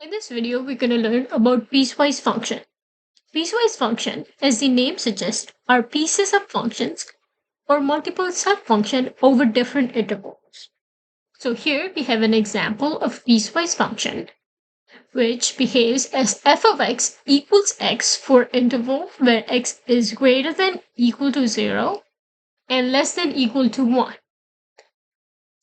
In this video, we're going to learn about piecewise function. Piecewise function, as the name suggests, are pieces of functions or multiple sub-functions over different intervals. So here we have an example of piecewise function, which behaves as f of x equals x for interval where x is greater than equal to 0 and less than equal to 1.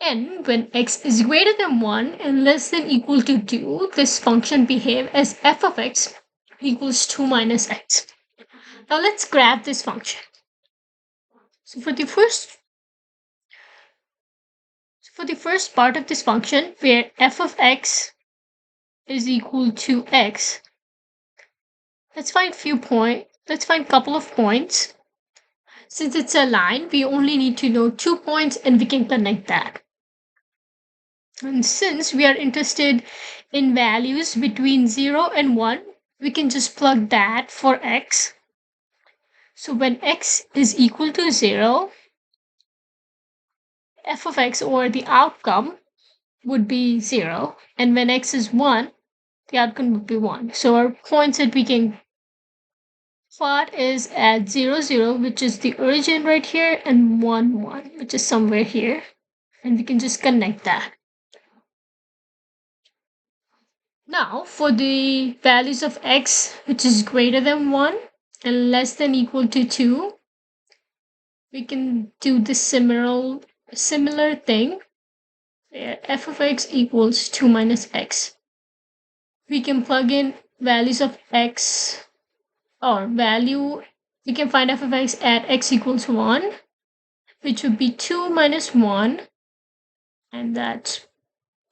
And when x is greater than 1 and less than equal to 2, this function behaves as f of x equals 2 minus x. Now let's graph this function. So for the first part of this function, where f of x is equal to x, let's find a couple of points. Since it's a line, we only need to know 2 points and we can connect that. And since we are interested in values between 0 and 1, we can just plug that for x. So when x is equal to 0, f of x, or the outcome, would be 0. And when x is 1, the outcome would be 1. So our points that we can plot is at 0, 0, which is the origin right here, and 1, 1, which is somewhere here. And we can just connect that. Now, for the values of x, which is greater than 1 and less than equal to 2, we can do the similar thing, where f of x equals 2 minus x. We can plug in values of x, we can find f of x at x equals 1, which would be 2 minus 1, and that's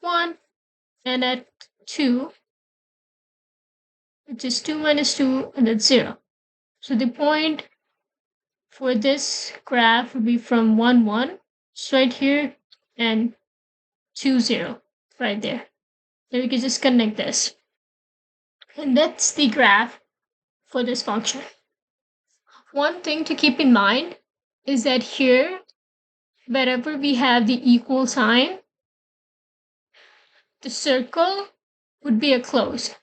1, and at 2, which is 2 minus 2, and that's 0. So the point for this graph would be from 1, 1, it's right here, and 2, 0, right there. Then we can just connect this. And that's the graph for this function. One thing to keep in mind is that here, wherever we have the equal sign, the circle would be a close.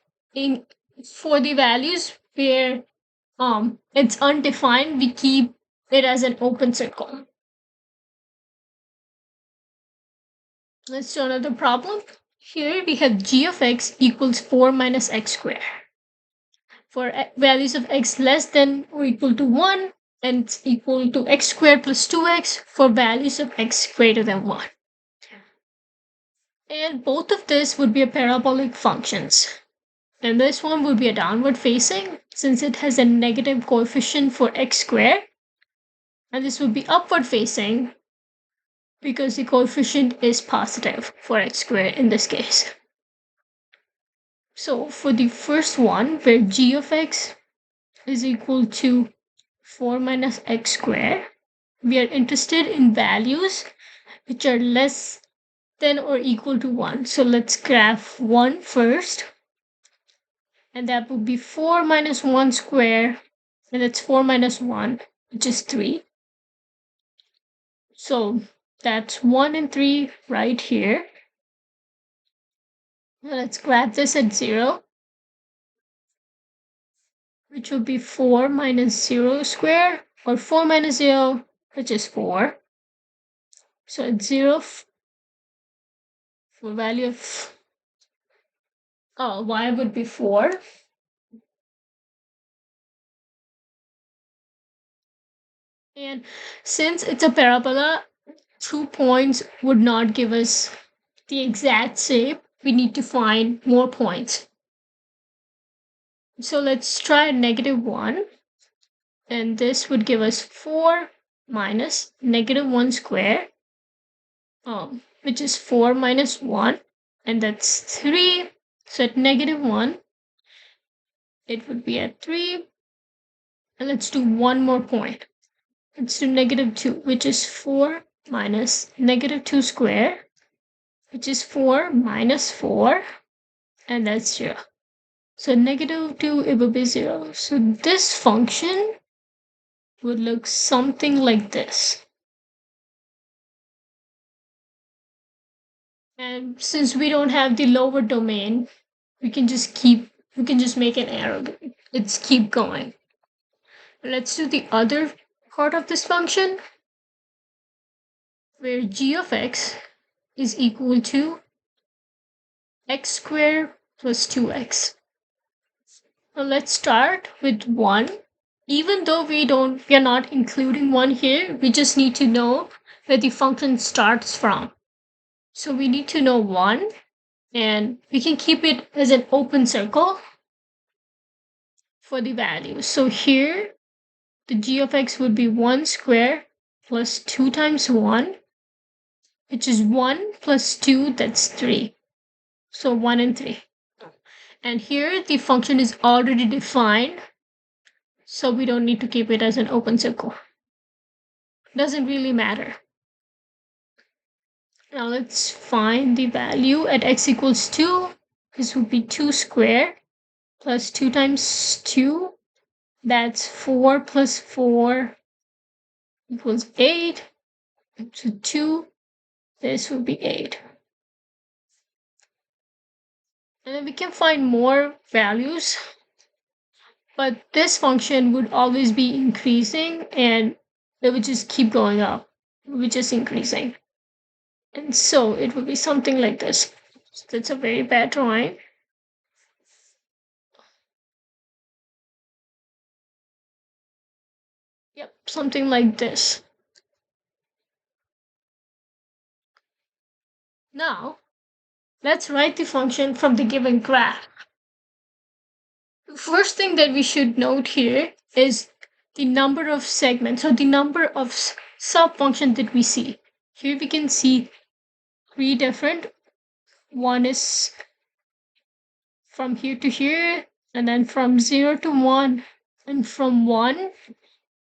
For the values where it's undefined, we keep it as an open circle. Let's do another problem. Here we have g of x equals 4 minus x squared. For values of x less than or equal to 1, and it's equal to x squared plus 2x for values of x greater than 1. And both of this would be a parabolic functions. And this one would be a downward facing since it has a negative coefficient for x squared. And this would be upward facing because the coefficient is positive for x squared in this case. So for the first one, where g of x is equal to 4 minus x squared, we are interested in values which are less than or equal to 1. So let's graph 1 first. And that would be 4 minus 1 squared, and that's 4 minus 1, which is 3. So that's 1 and 3 right here. Now let's graph this at 0, which would be 4 minus 0 squared, or 4 minus 0, which is 4. So at 0, for value of y would be 4. And since it's a parabola, 2 points would not give us the exact shape. We need to find more points. So let's try -1. And this would give us 4 minus -1 squared, which is 4 minus 1. And that's 3. So at -1, it would be at 3. And let's do one more point. Let's do -2, which is 4 minus -2 squared, which is 4 minus 4, and that's 0. So -2, it will be 0. So this function would look something like this. And since we don't have the lower domain, we can just make an arrow. Let's keep going. Let's do the other part of this function where g of x is equal to x squared plus 2x. Now let's start with 1. Even though we are not including 1 here, we just need to know where the function starts from. So we need to know 1, and we can keep it as an open circle for the value. So here, the g of x would be 1 squared plus 2 times 1, which is 1 plus 2, that's 3. So 1 and 3. And here the function is already defined, so we don't need to keep it as an open circle. Doesn't really matter. Now let's find the value at x equals 2. This would be 2 squared plus 2 times 2. That's 4 plus 4 equals 8. So 2, this would be 8. And then we can find more values, but this function would always be increasing and it would just keep going up. It would just increasing. And so it would be something like this. So that's a very bad drawing. Yep, something like this. Now, let's write the function from the given graph. The first thing that we should note here is the number of segments, or the number of sub-functions that we see. Here we can see 3 different. One is from here to here, and then from 0 to 1, and from 1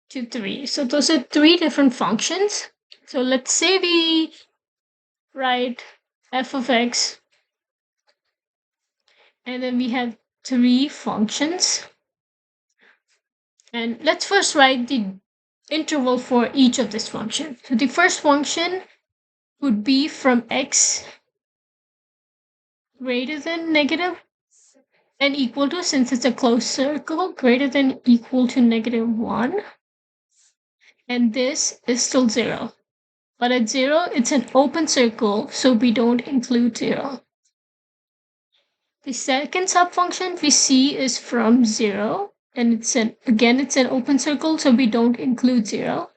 to 3. So those are 3 different functions. So let's say we write f of x, and then we have 3 functions. And let's first write the interval for each of this function. So the first function would be from x greater than negative and equal to, since it's a closed circle, greater than equal to negative 1. And this is still 0. But at 0, it's an open circle, so we don't include 0. The second subfunction we see is from 0, and it's an open circle, so we don't include 0.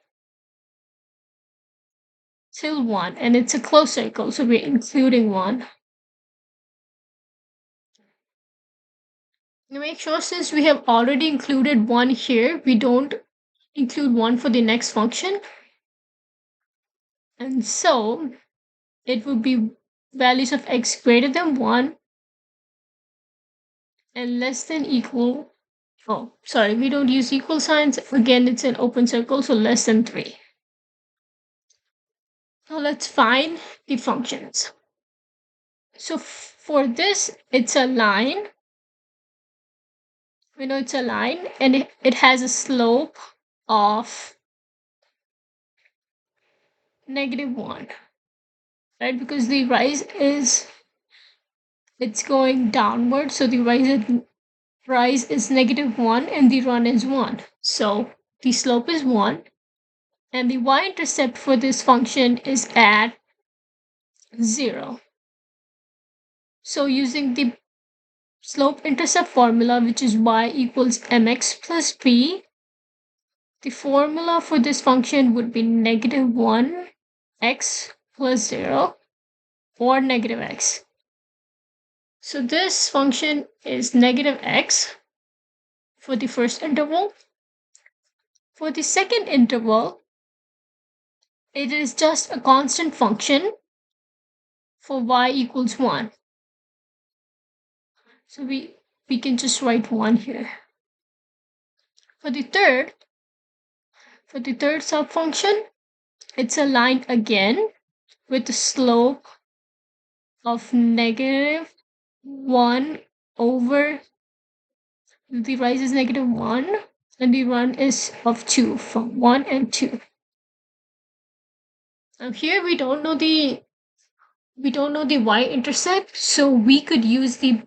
Till 1, and it's a closed circle, so we're including 1. To make sure, since we have already included 1 here, we don't include 1 for the next function. And so it would be values of x greater than 1 and less than equal. Oh, sorry, we don't use equal signs. Again, it's an open circle, so less than 3. Now let's find the functions. So for this, it's a line. We know it's a line, and it has a slope of negative 1, right? Because the it's going downward, so the rise is negative 1 and the run is 1. So the slope is 1, and the y-intercept for this function is at 0. So using the slope-intercept formula, which is y equals mx plus b, the formula for this function would be negative 1 x plus 0 or negative x. So this function is negative x for the first interval. For the second interval, it is just a constant function for y equals 1. So we can just write 1 here. For the third subfunction, it's a line again with a slope of negative 1 over the rise is negative 1 and the run is of 2, from 1 and 2. Now here we don't know the y-intercept, so we could use the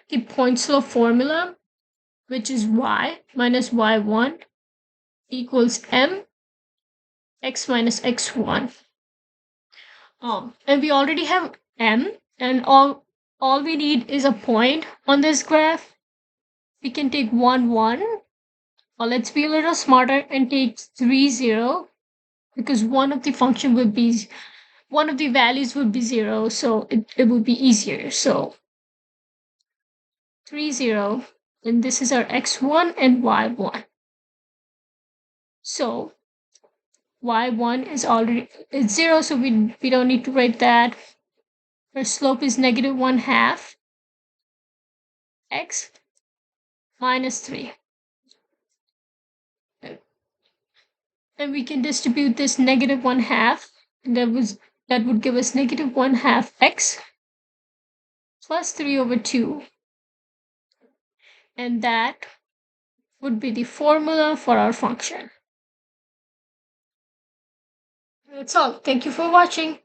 the point slope formula, which is y minus y1 equals m x minus x1. And we already have m, and all we need is a point on this graph. We can take 1 1, or let's be a little smarter and take 3 0, because one of the values would be 0, so it would be easier. So 3 0, and this is our x1 and y1. So y1 is already it's 0, so we don't need to write that. Our slope is negative 1 half x minus 3. And we can distribute this negative 1 half. That would give us negative 1 half x plus 3 over 2. And that would be the formula for our function. That's all. Thank you for watching.